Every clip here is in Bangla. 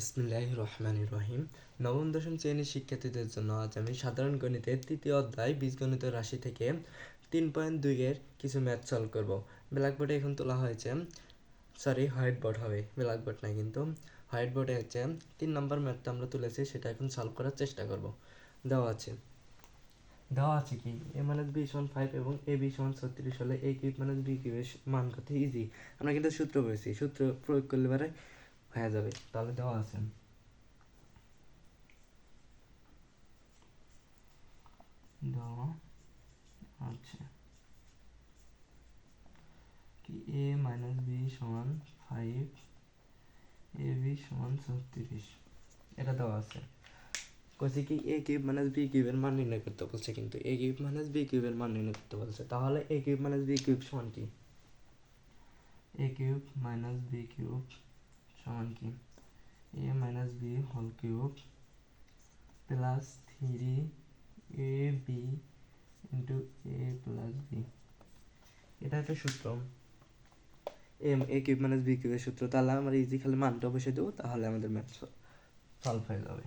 বিসমিল্লাহির রহমানির রহিম। নবম দশম শ্রেণীর শিক্ষার্থীদের জন্য আজ আমি সাধারণ গণিতের তৃতীয় অধ্যায় বীজগণিত রাশি থেকে 3.2 এর কিছু ম্যাথ সলভ করব। ব্ল্যাকবোর্ডে এখন তোলা হয়েছে, সরি হোয়াইট বোর্ড হবে, ব্ল্যাকবোর্ড না, কিন্তু হোয়াইট বোর্ডে হচ্ছে 3 নম্বর ম্যাথটা আমরা তুলেছি, সেটা এখন সলভ করার চেষ্টা করব। দেওয়া আছে কি a মাইনাস b সমান 5 এবং ab সমান 36 হলে a কিউব মাইনাস b কিউবের মান কত? ইজি, আমরা কিন্তু সূত্র পেয়েছি, সূত্র প্রয়োগ করলে পরে হয়ে যাবে। তাহলে দেওয়া আছে কি a মাইনাস b সমান 5, ab সমান 36, এটা দেওয়া আছে। কইছে কি a কিউব মাইনাস b কিউবের মান নির্ণয় করতে বলছে, কিন্তু a কিউব মাইনাস b কিউবের মান নির্ণয় করতে বলছে। তাহলে a cube minus b cube সমান কি? a cube minus b cube সমান কি? a minus b whole cube plus 3ab into a plus b, এটা একটা সূত্র, a কিউব মাইনাস b কিউবের সূত্র। তাহলে আমরা ইজি খালি মানটা বসে দেবো, তাহলে আমাদের ম্যাথ সলভ হয়ে যাবে।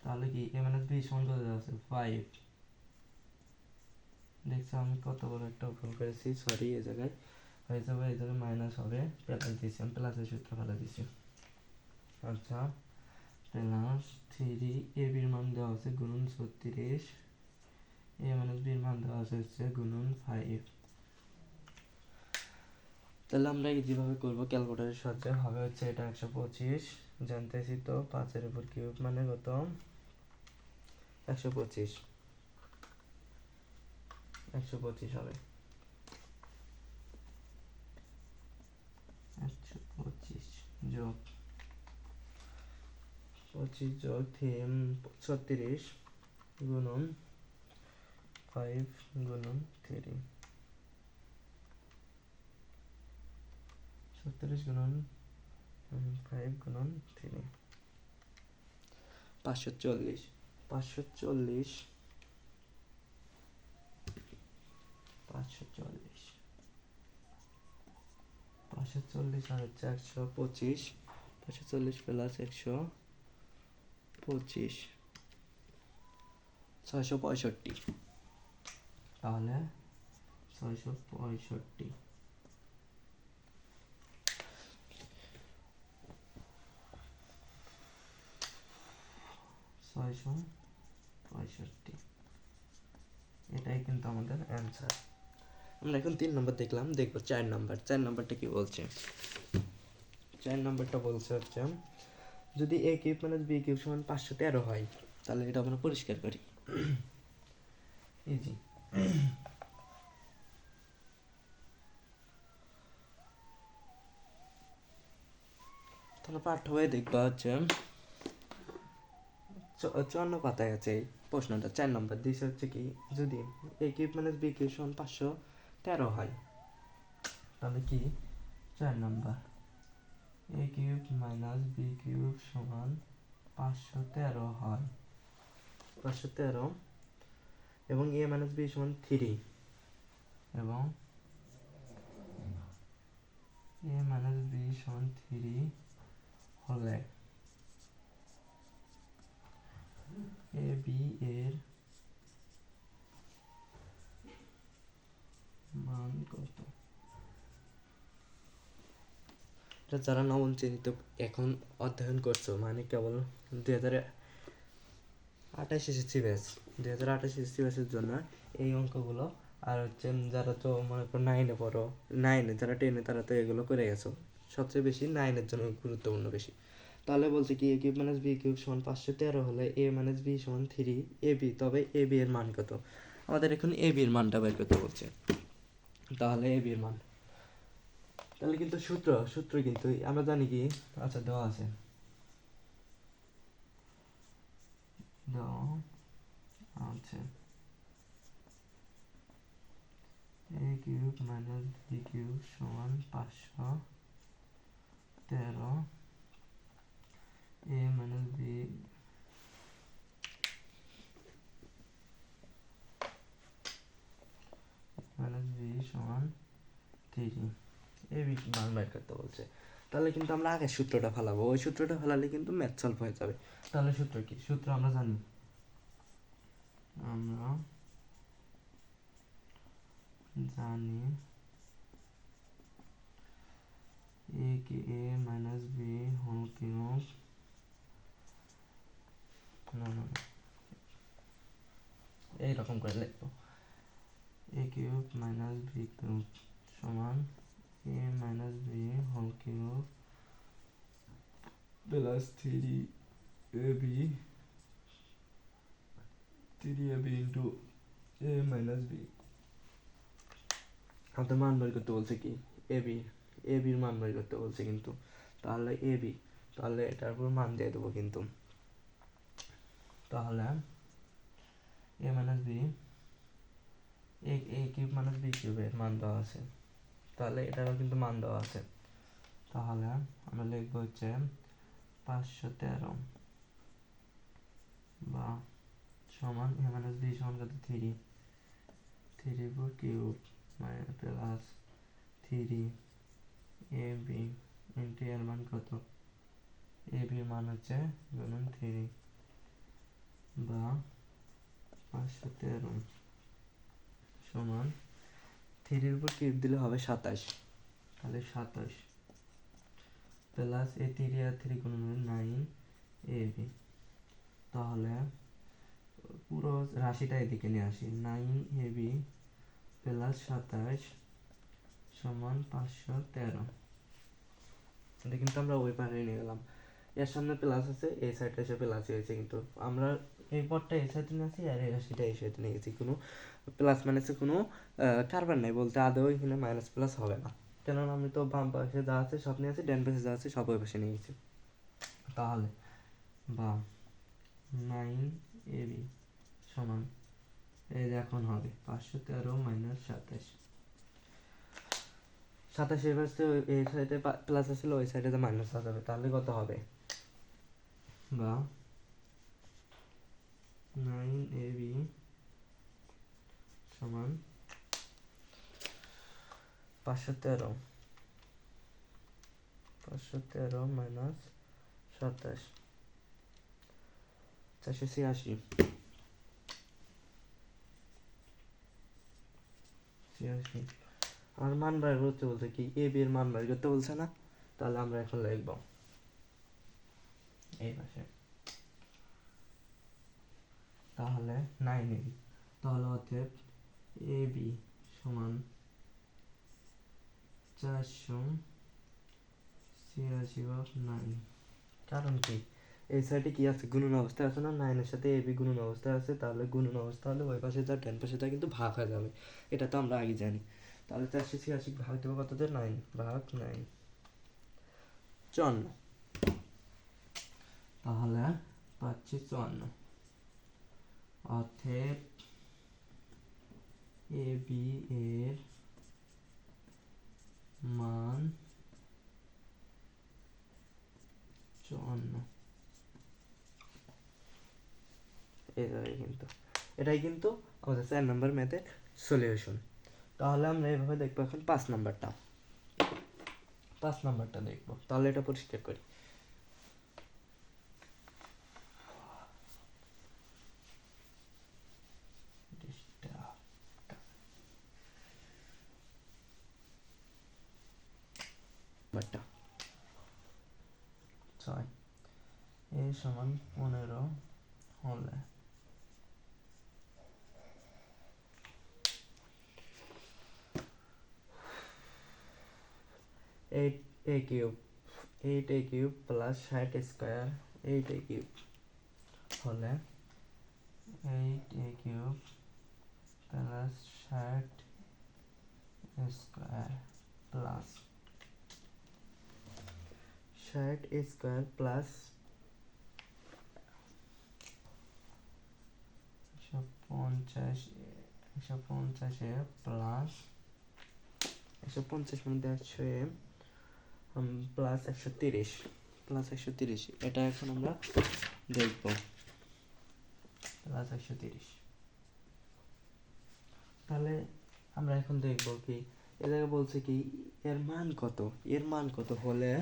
তাহলে কি a মাইনাস b সমান কত দেওয়া আছে? 5। দেখছো আমি কত বড় একটা ভুল করেছি, সরি। এই জায়গায় হয়ে যাবে, এই জায়গায় মাইনাস হবে, প্লাস দিয়েছি, আমি প্লাসের সূত্র ফেলে দিয়েছি। আচ্ছা, প্লাস 3ab এর মান দেওয়া আছে গুণন 36, a মাইনাস b এর মান দেওয়া আছে হচ্ছে গুণন 5। তাহলে আমরা যেভাবে করবো ক্যালকুলেটরের সাহায্যে হবে হচ্ছে এটা 125, জানতেছি তো 5 এর উপর কিউব মানে কত? 125 হবে 125 যোগ 25 যোগ 36 গুণন 5 গুণন 3, 36 গুণন 5 গুণন 3, 540 আর হচ্ছে 125, 540 প্লাস 125 665, তাহলে 665 এটাই কিন্তু আমাদের অ্যান্সার। আমরা এখন 3 নম্বর দেখলাম, দেখবো 4 নম্বর। 4 নম্বরটা কি বলছে? 4 নম্বরটা বলছে হচ্ছে যদি a cube minus b cube সমান 513 হয়, তাহলে এটা আমরা পরিষ্কার করি। ইজি, তাহলে পাঠ্য বইয়ে দেখবা হচ্ছে 54 পাতায় আছে এই প্রশ্নটা। 4 নম্বর দিছে হচ্ছে কি যদি a cube minus b cube সমান 513 হয়, তাহলে কি 4 নম্বর a cube minus b cube সমান 513 হয়, 513, এবং a মাইনাস b সমান 3, এবং a মাইনাস b সমান 3 হলে a b এর মান কত? এটা যারা নবম শ্রেণীতে এখন অধ্যয়ন করছো, মানে কেবল 2028 এসএসসি ব্যাচ, 2028 এসএসসি ব্যাচের জন্য এই অঙ্কগুলো। আর হচ্ছে যারা তো মনে করো 9-এ পড়ো, 9-এ, যারা 10-এ তারা তো এগুলো করে গেছো। সবচেয়ে বেশি 9-এর জন্য গুরুত্বপূর্ণ বেশি। তাহলে বলছে কি a cube minus b cube সমান 513 হলে a মাইনাস b সমান 3ab, তবে ab এর মান কত? আমাদের এখন ab এর মানটা বের করতে বলছে। তাহলে ab এর মান, তাহলে কিন্তু সূত্র কিন্তু আমরা জানি কি, আচ্ছা দেওয়া আছে, a cube minus b cube সমান 513, a মাইনাস b সমান 3, a b মান বের করতে বলছে। তাহলে কিন্তু আমরা আগের সূত্রটা ফেলাবো, ওই সূত্রটা ফেলালে কিন্তু ম্যাথ সলভ হয়ে যাবে। তাহলে সূত্র কি? সূত্র আমরা জানি, এ কে a minus b whole cube, না এইরকম করে লিখবো, a cube minus b cube সমান a minus b whole cube plus 3ab into a minus b. আমাদের মান বের করতে বলছে কি? এবির মান বের করতে বলছে কিন্তু, তাহলে এবি, তাহলে এটার উপর মান দিয়ে দেবো কিন্তু। তাহলে এ মাইনাস বি, এ কিউব মাইনাস বি কিউবের মান দেওয়া আছে, তাহলে এটারও কিন্তু মান দেওয়া আছে। তাহলে আমরা লিখবো হচ্ছে 513 বা সমান এ মাইনাস বি সমান কত? 3 কিউব প্লাস 3ab ইন্টু এর মান কত? এবির মান হচ্ছে গুণন 3 বা 513 সমান 3-এর উপর কিউব দিলে হবে 27, তাহলে 27 প্লাস এ 3 আর 3 গুণন হবে 9ab। তাহলে পুরো রাশিটা এদিকে নিয়ে আসি, 9ab প্লাস 27 সমান 513। এটা কিন্তু আমরা ওই পারে নিয়ে গেলাম, এর সামনে প্লাস আছে, এই সাইডটা এসে প্লাস হয়েছে, কিন্তু আমরা এই পদটা এই সাইডে নিয়ে আসি আর এই রাশিটা এই সাইডে নিয়ে গেছি। কোনো প্লাস মাইনাসে কোনো কারবার নাই বলতে, আদৌ এখানে মাইনাস প্লাস হবে না, কেননা আমি তো বাম পাশে যা আছে সব নিয়ে আসি, ডান পাশে যা আছে সব ওই পাশে নিয়ে গেছি। তাহলে বা 9ab সমান এই যে এখন হবে 513 মাইনাস 27, 27 এর পাশে এই সাইডে প্লাস আসলে ওই সাইডে যে মাইনাস যাবে, তাহলে কত হবে? বা 9ab সমান 513 মাইনাস 27, 486। আর মান বের করতে বলছে কি? এ বি এর মান বের করতে বলছে না? তাহলে আমরা এখন লিখব এই পাশে, তাহলে 9ab, তাহলে অতএব এ বি সমান 486/9। কারণ কি? এই সাইডে কি আছে? গুণন অবস্থায় আছে না, 9 এর সাথে এবি গুণন অবস্থায় আছে, তাহলে গুণন অবস্থা হলে ওই পাশে যা ডান পাশে তা কিন্তু ভাগ হয়ে যাবে, এটা তো আমরা আগে জানি। তাহলে 486 ভাগ দেবো কততে? 9 ভাগ 9 54, তাহলে পাচ্ছি 54। অতএব এ বি এর মান 54। এটাই কিন্তু আমাদের 4 নম্বর ম্যাথের সলিউশন। তাহলে আমরা এভাবে দেখবো এখন 5 নাম্বারটা দেখবো। তাহলে এটা পরিষ্কার করি। নাম্বারটা 6 a সমান 15 হলে 8a cube plus 60 square 8a cube হলে 8a cube plus 60 square plus 60 square plus 150 150 plus 150 মধ্যে 100 প্লাস 130 এটা এখন আমরা দেখব। প্লাস 130, তাহলে আমরা এখন দেখব কি এ জায়গায় বলছে কি এর মান কত, এর মান কত হলে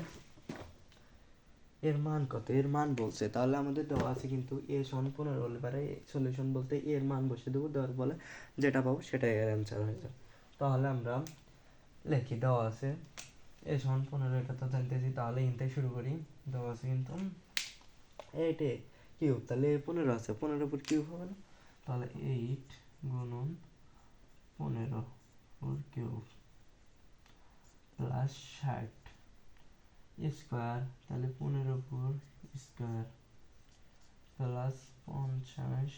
এর মান কত, এর মান বলছে, তাহলে আমাদের দেওয়া আছে কিন্তু এ সমান 15 হলে পারে সলিউশন বলতে এর মান বসে দেবো, দেওয়ার ফলে যেটা পাবো সেটাই এর অ্যান্সার হয়ে যাবে। তাহলে আমরা লিখি দেওয়া আছে এ সমান 15, এটা তো জানতেছি, তাহলে ইনতে শুরু করি। দেওয়া আছে কিন্তু 8 কিউব, তাহলে 15 আছে, 15 উপর কিউব হবে না, তাহলে 8 গুণন 15 ওর কিউব প্লাস 60 স্কোয়ার, তাহলে 15 উপর স্কোয়ার প্লাস 50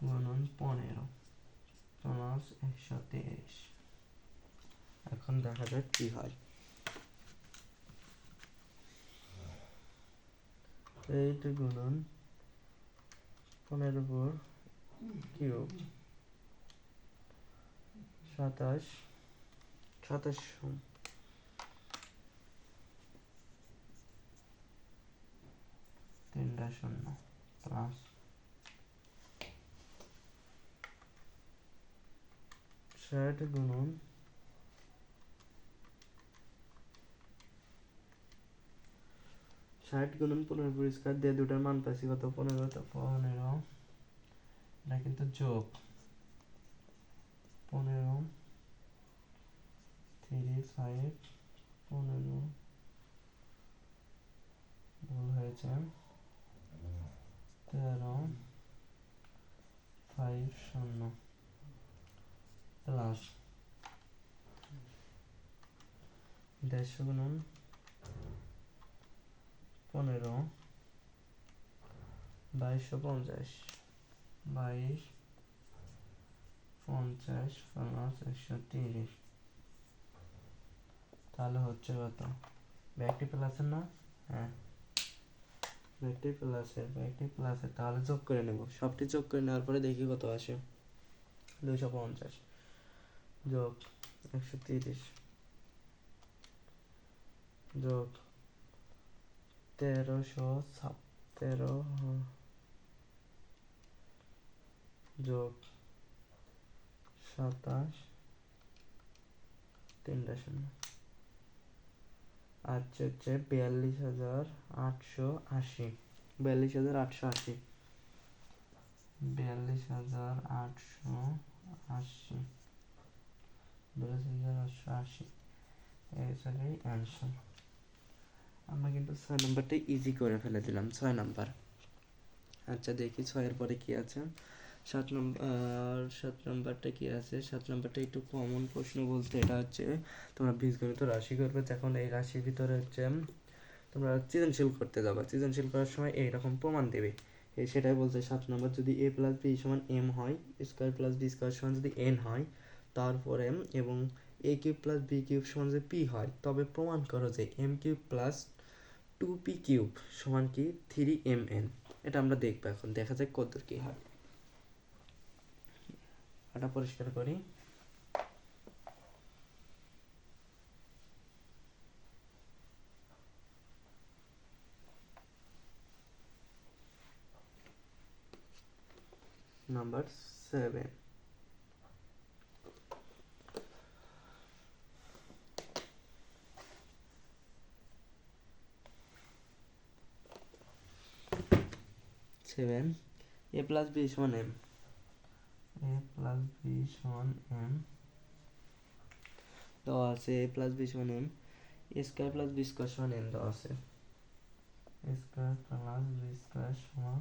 গুণন 15 প্লাস 123। এখন দেখা যাক কি হয়। 8 গুণন 15 উপর কিউব 27 3টা 0 প্লাস 60 গুণন 15 উপর স্কোয়ার দিয়ে দুটার মান পাইছি কত, 15, তো 15 এটা কিন্তু যোগ 15 3 5 15 ভুল হয়েছে 13 5 0 প্লাস 150 গুণন 15 2250 22 50 প্লাস 130, তাহলে হচ্ছে কত, ব্যাকটি প্লাসের না, হ্যাঁ ব্যাকটি প্লাসের, তাহলে যোগ করে নেব, সবটি যোগ করে নেওয়ার পরে দেখি কত আসে। 250 যোগ 130 যোগ 1313 যোগ 27 3টা 0 আচ্ছা হচ্ছে 42,880 42,880 42,880 42,880 এই জায়গায় অ্যান্সার। আমরা কিন্তু 6 নাম্বারটা ইজি করে ফেলে দিলাম, 6 নাম্বার। আচ্ছা দেখি 6 এর পরে কি আছে। 7 নাম্বারটা কি আছে, 7 নাম্বারটা একটু কমন প্রশ্ন বলতে, এটা হচ্ছে তোমরা বীজগণিত রাশি করবে, যখন এই রাশির ভিতরে হচ্ছে তোমরা সৃজনশীল করতে যাবে, সৃজনশীল করার সময় এইরকম প্রমাণ দেবে, সেটাই বলছে 7 নাম্বার, যদি a প্লাস বি সমান এম হয়, স্কোয়ার প্লাস বি স্কোয়ার সমান যদি এন হয়, তারপরে এবং a cube plus b cube সমান যদি পি হয়, তবে প্রমাণ করো যে M cube plus 2p cube সমান কি 3mn। এটা আমরা দেখবো, এখন দেখা যাক কতদূর কি হয়। এটা পরিষ্কার করি। নাম্বার 7, a প্লাস বি সমান এম, a প্লাস বি সমান এম দেওয়া আছে, a প্লাস বি সমান m, square plus b square সমান এন দেওয়া আছে, স্কোয়ার প্লাস বি স্কোয়ার সমান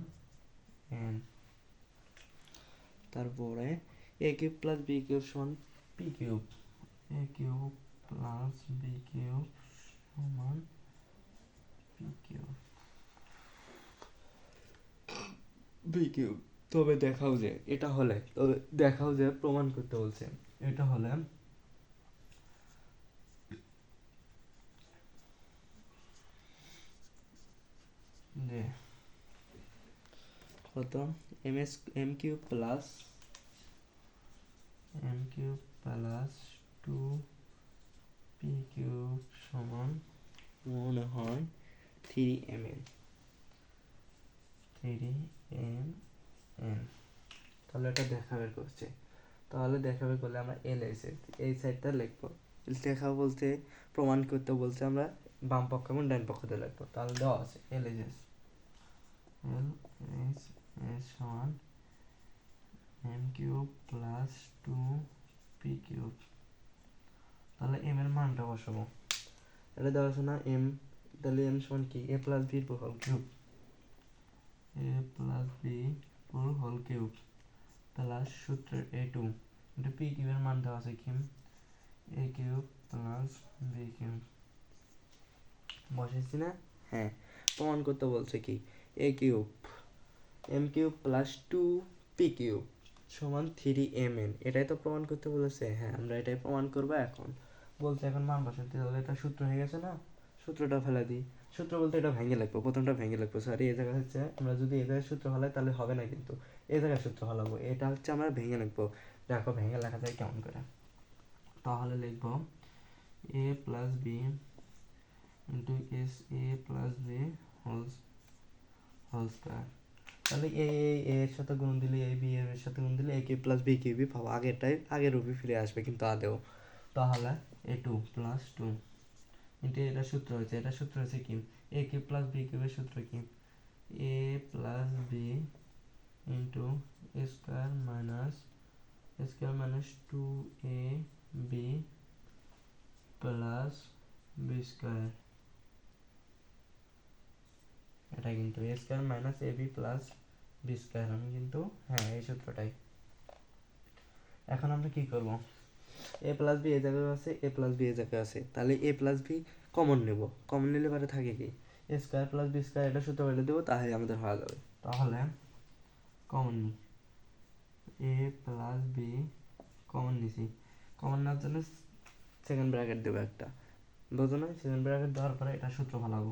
এন, তারপরে a cube plus b cube সমান p cube, a cube plus b cube সমান পি কিউব, বি কিউব। তবে দেখাও যে এটা হলে, তবে দেখাও যে প্রমাণ করতে বলছে, এটা হলে যে কত m cube plus 2 p cube সমান মনে হয় 3mn, তাহলে এটা দেখা বের করছে। তাহলে দেখাবে করলে আমরা এল এসে এই সাইডটা লিখবো। লেখা বলতে প্রমাণ করতে বলতে আমরা বাম পক্ষ এবং ডান পক্ষতে লিখবো। তাহলে দেওয়া আছে L S L S S সমান m cube plus two p cube. তাহলে এম এর মানটা বসাবো। এটা দেওয়া আছে না এম, তাহলে এম সমান কি a plus b whole cube, a plus b whole cube plus সূত্রের এ টু এটা পি কিউবের মান দেওয়া আছে কি a cube plus b cube. বসেছি না? হ্যাঁ, প্রমাণ করতে বলছে কি a cube m cube plus two p cube সমান থ্রি এম এন, এটাই তো প্রমাণ করতে বলেছে। হ্যাঁ, আমরা এটাই প্রমাণ করবো। এখন বলছে এখন মান বসাতে হবে, এটা সূত্র হয়ে গেছে না, সূত্রটা ফেলে দিই। সূত্র বলতে এটা ভেঙে লাগবে, প্রথমটা ভেঙে লাগবে। সরি, এই জায়গায় হচ্ছে আমরা যদি এই জায়গায় সূত্র ফেলাই তাহলে হবে না, কিন্তু এই জায়গায় সূত্র ফেলাবো। এটা হচ্ছে আমরা ভেঙে লিখবো। দেখো ভেঙে লেখা যায় কেমন করে। তাহলে লিখবো a plus b into S a plus b whole square. তাহলে এ এর সাথে গুণ দিলে এ বি এর সাথে গুণ দিলে এ কিউব প্লাস বি কিউবই পাবো। আগের রূপে ফিরে আসবে কিন্তু আদেও। তাহলে এ টু প্লাস টু ইন্টু এটা সূত্র হয়েছে, এটা সূত্র হচ্ছে কি এ কিউব প্লাস বি কিউবের সূত্র কি a plus b into A square minus two a b plus b square. এটা কিন্তু এ স্কোয়ার মাইনাস এ বি প্লাস বি স্কোয়ার, আমি কিন্তু হ্যাঁ এই সূত্রটাই। এখন আমরা কি করব, এ প্লাস বি এ জায়গায় আছে, এ প্লাস বি এ জায়গায় আছে, তাহলে এ প্লাস বি কমন নেব। কমন নিলে পরে থাকে কি এ স্কোয়ার প্লাস বি স্কোয়ার, এটা সূত্র বলে দেবো, তাহলে আমাদের হয়ে যাবে। তাহলে কমন নিই, এ প্লাস বি কমন নিছি। কমন নেওয়ার জন্য সেকেন্ড ব্র্যাকেট দেবো একটা, বুঝো না? সেকেন্ড ব্র্যাকেট দেওয়ার পরে এটা সূত্র ফেলাবো।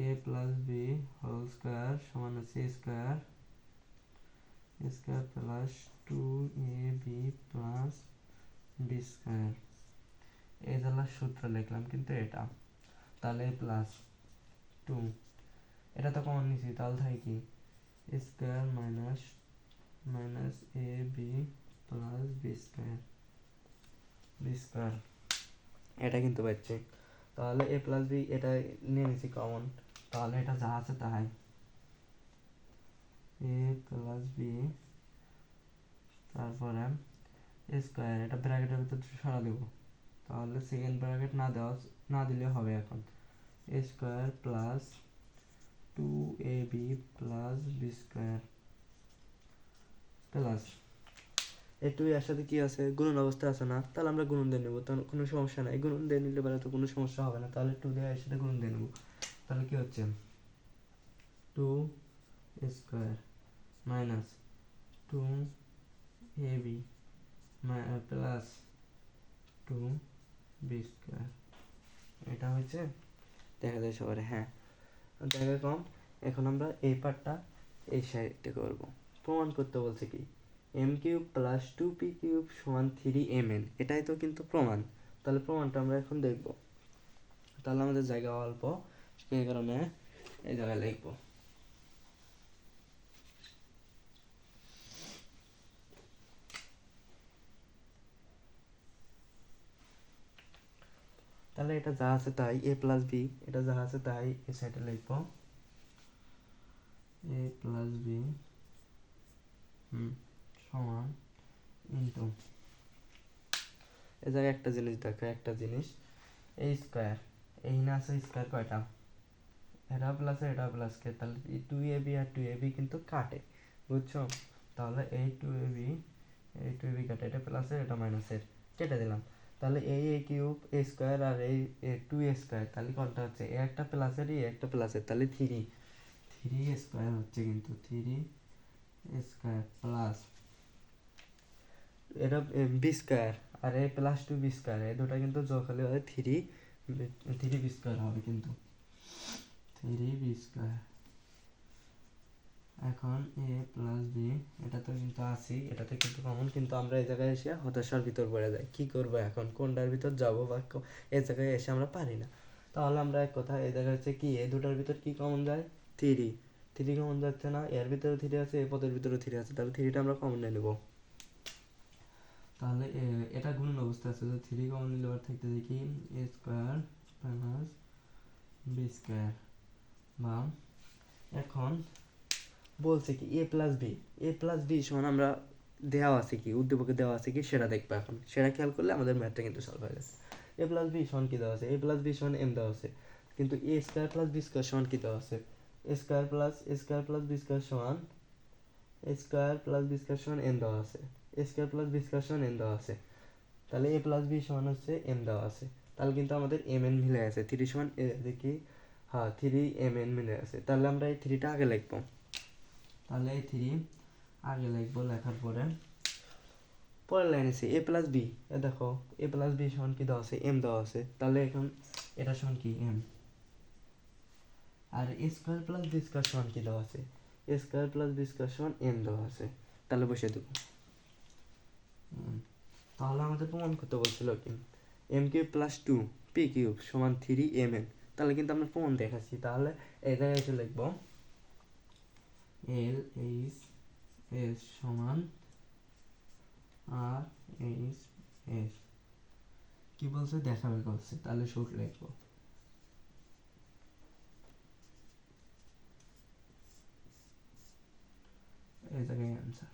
এ প্লাস বি হোল স্কোয়ার সমান আছে square plus two a b plus b square. এই জালার সূত্র লিখলাম কিন্তু এটা, তাহলে প্লাস টু, এটা তো কমন নিছি, তাহলে থাকে কি স্কোয়ার মাইনাস এ বি প্লাস বি স্কোয়ার। এটা কিন্তু পাচ্ছি। তাহলে এ প্লাস বি এটা নিয়ে নিছি কমন, তাহলে এটা যা আছে তাই এ প্লাস বি তারপরে স্কোয়ার, এটা ব্র্যাকেটের ভিতর সরা দেবো। তাহলে সেকেন্ড ব্র্যাকেট না দিলে হবে এখন a square plus two a b plus b square plus একটু এর সাথে কি আছে গুণন অবস্থা আছে না, তাহলে আমরা গুণন দিয়ে নেবো, তখন কোনো সমস্যা নাই। গুণন দিয়ে নিলে পরে তো কোনো সমস্যা হবে না। তাহলে টু দিয়ে এর সাথে গুণন দিয়ে নেবো। তাহলে কি হচ্ছে two square minus two a b plus two b square. এটা হচ্ছে দেখা যায় সবার। হ্যাঁ, জায়গা কম। এখন আমরা এই পার্টটা এই সাইডে করবো। প্রমাণ করতে বলছে কি m cube plus two p cube সমান থ্রি এম এন, এটাই তো কিন্তু প্রমাণ। তাহলে প্রমাণটা আমরা এখন দেখব। তাহলে আমাদের জায়গা অল্প, সেই কারণে এই জায়গায় লিখবো। তাহলে এটা যা আছে তাই এ প্লাস বি, এটা যা আছে তাই এই সাইডে লিখবো এ প্লাস বি সমান ইন্টু এই জায়গায় একটা জিনিস দেখো, একটা জিনিস এই স্কোয়ার এই না আছে স্কোয়ার কয়টা, এটা প্লাস এটা প্লাস কে, তাহলে two a B R two a B কিন্তু কাটে, বুঝছো? তাহলে এই টু এ বি কাটে, এটা প্লাসের এটা মাইনাসের কেটে দিলাম। তাহলে এই এ কিউব এ স্কোয়ার আর এই টু এ স্কোয়ার, তাহলে কোনটা হচ্ছে এ একটা প্লাসের এ একটা প্লাসের, তাহলে থ্রি স্কোয়ার হচ্ছে কিন্তু থ্রি স্কোয়ার প্লাস এটা বি স্কোয়ার আর এ প্লাস টু বি স্কোয়ার, এই দুটা কিন্তু যোগ হলে হয় থ্রি বি স্কোয়ার হবে কিন্তু থ্রি বি স্কোয়ার। এখন এ প্লাস বি এটা তো কিন্তু আসি, এটাতে কিন্তু কমন, কিন্তু আমরা এই জায়গায় এসে হতাশার ভিতর পড়ে যাই। কি করবো এখন, কোনটার ভিতর যাবো বা এই জায়গায় এসে আমরা পারি না। তাহলে আমরা এক কথা এই জায়গায় হচ্ছে কি এই দুটার ভিতর কি কমন যায় থ্রি কমন যাচ্ছে না, এর ভিতরে থ্রি আছে এ পদের ভিতরে থ্রি আছে, তাহলে থ্রিটা আমরা কমন নিয়ে নেবো। তাহলে এটা গুণন অবস্থা আছে, তো 3 কমন নিলে আর থাকতে দেখি a square plus b square, বা এখন বলছে কি a প্লাস b সমান আমরা দেওয়া আছে কি, উদ্দীপকে দেওয়া আছে কি সেটা দেখবো। এখন সেটা খেয়াল করলে আমাদের ম্যাথটা কিন্তু সলভ হয়ে গেছে। a প্লাস b সমান কি দেওয়া আছে, a প্লাস b সমান m দেওয়া আছে, কিন্তু a square plus b square সমান কি দেওয়া আছে, a square plus b square সমান a square plus b square সমান n দেওয়া আছে, a square plus b square সমান n দেওয়া আছে। তাহলে a প্লাস b সমান হচ্ছে m দেওয়া আছে, তাহলে কিন্তু আমাদের mn মিলে আছে, 3 সমান দেখি, হ্যাঁ 3mn মিলে আছে। তাহলে আমরা এই 3টা আগে লিখবো, তাহলে এই 3 আগে লিখবো, লেখার পরে পরের লাইনে আছে a প্লাস b, এ দেখো a প্লাস b সমান কি দেওয়া আছে, m দেওয়া আছে, তাহলে এখন এটা সমান কি m, আর a square plus b square সমান কি দেওয়া আছে, a square plus b square সমান n দেওয়া আছে, তাহলে বসে দেবো। তাহলে আমাদের প্রমাণ করতে বলছিল কি m cube plus 2 p cube সমান 3mn, তাহলে কিন্তু আমরা প্রমাণ দেখাচ্ছি। তাহলে এই জায়গায় এসে লিখবো l h s সমান r h s, কি বলছে দেখাবে বলছে, তাহলে শুট লিখবো, এই জায়গায় অ্যান্সার।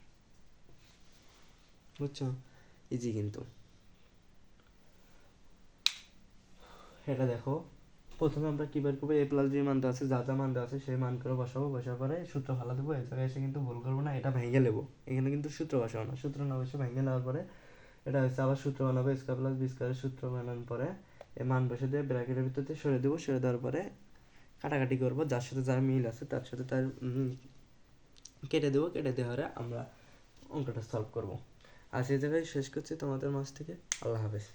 বুঝছো, ইজি কিন্তু। এটা দেখো, প্রথমে আমরা কি বের করবো, a প্লাস বি মান দেওয়া আছে, যা যা মান দেওয়া আছে সেই মান করে বসাবো, বসার পরে সূত্র ফালা দেবো। এই জায়গায় এসে কিন্তু ভুল করবো না, এটা ভেঙে নেবো, এখানে কিন্তু সূত্র বসাবো না, সূত্র না বসে ভেঙে নেওয়ার পরে এটা হচ্ছে আবার সূত্র বানাবো, স্কয়ার প্লাস বি স্কয়ারের সূত্র বানানোর পরে এই মান বসে দিয়ে ব্র্যাকেটের ভিতরে সরে দেবো, সরে দেওয়ার পরে কাটাকাটি করবো, যার সাথে যার মিল আছে তার সাথে তার কেটে দেবো, কেটে দেওয়ারে আমরা অঙ্কটা সলভ করবো। আর সেই জায়গায় শেষ করছি তোমাদের মাঝ থেকে। আল্লাহ হাফেজ।